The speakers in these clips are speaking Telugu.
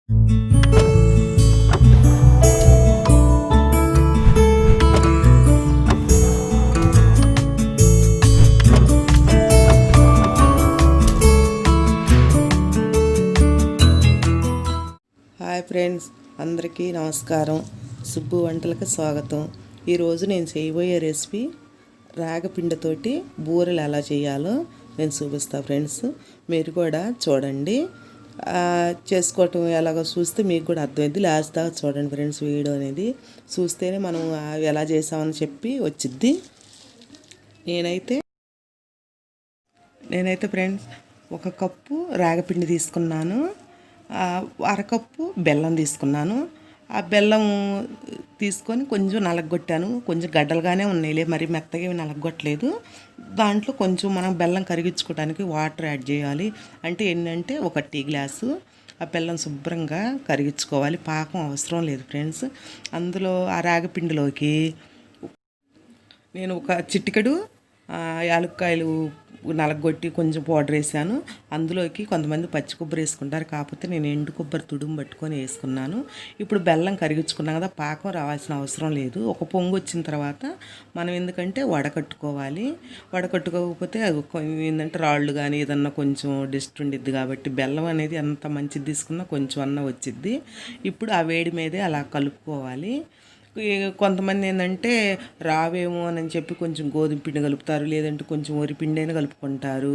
హాయ్ ఫ్రెండ్స్, అందరికీ నమస్కారం. సుబ్బు వంటలకు స్వాగతం. ఈరోజు నేను చేయబోయే రెసిపీ రాగపిండితోటి బూరెలు ఎలా చేయాలో నేను చూపిస్తాను ఫ్రెండ్స్. మీరు కూడా చూడండి. చేసుకోవటం ఎలాగో చూస్తే మీకు కూడా అర్థమైంది. లాస్ట్ దాకా చూడండి ఫ్రెండ్స్. వీడియో అనేది చూస్తేనే మనం ఎలా చేసామని చెప్పి వచ్చిద్ది. నేనైతే ఫ్రెండ్స్ 1 కప్పు రాగపిండి తీసుకున్నాను. అరకప్పు బెల్లం తీసుకున్నాను. ఆ బెల్లం తీసుకొని కొంచెం నలగొట్టాను. కొంచెం గడ్డలుగానే ఉన్నాయిలే, మరి మెత్తగా నలగొట్టలేదు. దాంట్లో కొంచెం మనం బెల్లం కరిగించుకోవడానికి వాటర్ యాడ్ చేయాలి. అంటే ఏంటంటే 1 టీ గ్లాసు ఆ బెల్లం శుభ్రంగా కరిగించుకోవాలి. పాకం అవసరం లేదు ఫ్రెండ్స్. అందులో ఆ రాగిపిండిలోకి నేను 1 చిటికెడు యాలక్కాయలు నలగొట్టి కొంచెం పౌడర్ వేసాను. అందులోకి కొంతమంది పచ్చి కొబ్బరి వేసుకుంటారు, కాకపోతే నేను ఎండు కొబ్బరి తుడుము పట్టుకొని వేసుకున్నాను. ఇప్పుడు బెల్లం కరిగించుకున్నాం కదా, పాకం రావాల్సిన అవసరం లేదు. 1 పొంగు వచ్చిన తర్వాత మనం ఎందుకంటే వడకట్టుకోవాలి. వడకట్టుకోకపోతే అది ఏంటంటే రాళ్ళు కానీ ఏదన్నా కొంచెం డస్ట్ ఉండిద్ది. కాబట్టి బెల్లం అనేది ఎంత మంచిది తీసుకున్నా కొంచెం అన్న వచ్చిద్ది. ఇప్పుడు ఆ వేడి మీదే అలా కలుపుకోవాలి. కొంతమంది ఏంటంటే రావేమో అని చెప్పి కొంచెం గోధుమ పిండి కలుపుతారు, లేదంటే కొంచెం వరిపిండి అయినా కలుపుకుంటారు.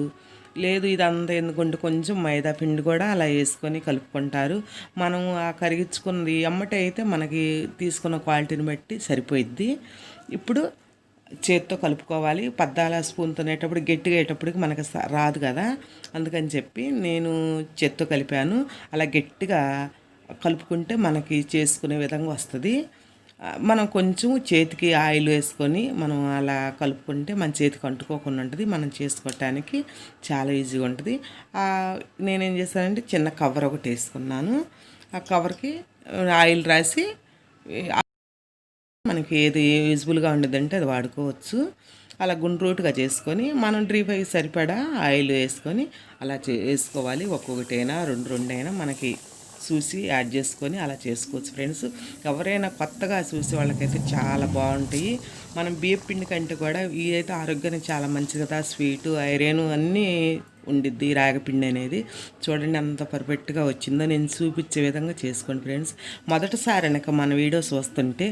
లేదు ఇదంతా ఎందుకంటే కొంచెం మైదా పిండి కూడా అలా వేసుకొని కలుపుకుంటారు. మనం ఆ కరిగించుకున్నది ఎమ్మట అయితే మనకి తీసుకున్న క్వాలిటీని బట్టి సరిపోయిద్ది. ఇప్పుడు చేత్తో కలుపుకోవాలి. 14 స్పూన్ తినేటప్పుడు గట్టిగా అయ్యేటప్పటికి మనకు రాదు కదా, అందుకని చెప్పి నేను చేత్తో కలిపాను. అలా గట్టిగా కలుపుకుంటే మనకి చేసుకునే విధంగా వస్తుంది. మనం కొంచెం చేతికి ఆయిల్ వేసుకొని మనం అలా కలుపుకుంటే మన చేతికి అంటుకోకుండా ఉంటుంది. మనం చేసుకోవటానికి చాలా ఈజీగా ఉంటుంది. నేనేం చేశానంటే చిన్న కవర్ ఒకటి వేసుకున్నాను. ఆ కవర్కి ఆయిల్ రాసి మనకి ఏది యూజ్ఫుల్గా ఉండదంటే అది వాడుకోవచ్చు. అలా గుండ్రోటుగా చేసుకొని మనం డ్రీ ఫ్రై సరిపడా ఆయిల్ వేసుకొని అలా వేసుకోవాలి. ఒక్కొక్కటైనా 2 అయినా మనకి చూసి యాడ్ చేసుకొని అలా చేసుకోవచ్చు ఫ్రెండ్స్. ఎవరైనా కొత్తగా చూసే వాళ్ళకైతే చాలా బాగుంటాయి. మనం బియ్యం పిండి కంటే కూడా ఇదైతే ఆరోగ్యానికి చాలా మంచిది కదా. స్వీటు, ఐరన్ అన్నీ ఉండిద్ది రాగపిండి అనేది. చూడండి ఎంత పర్ఫెక్ట్గా వచ్చిందో. నేను చూపించే విధంగా చేసుకోండి ఫ్రెండ్స్. మొదటిసారి వెనక మన వీడియోస్ వస్తుంటే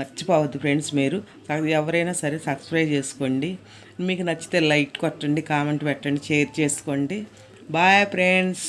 మర్చిపోవద్దు ఫ్రెండ్స్. మీరు ఎవరైనా సరే సబ్స్క్రైబ్ చేసుకోండి. మీకు నచ్చితే లైక్ కొట్టండి, కామెంట్ పెట్టండి, షేర్ చేసుకోండి. Bye friends.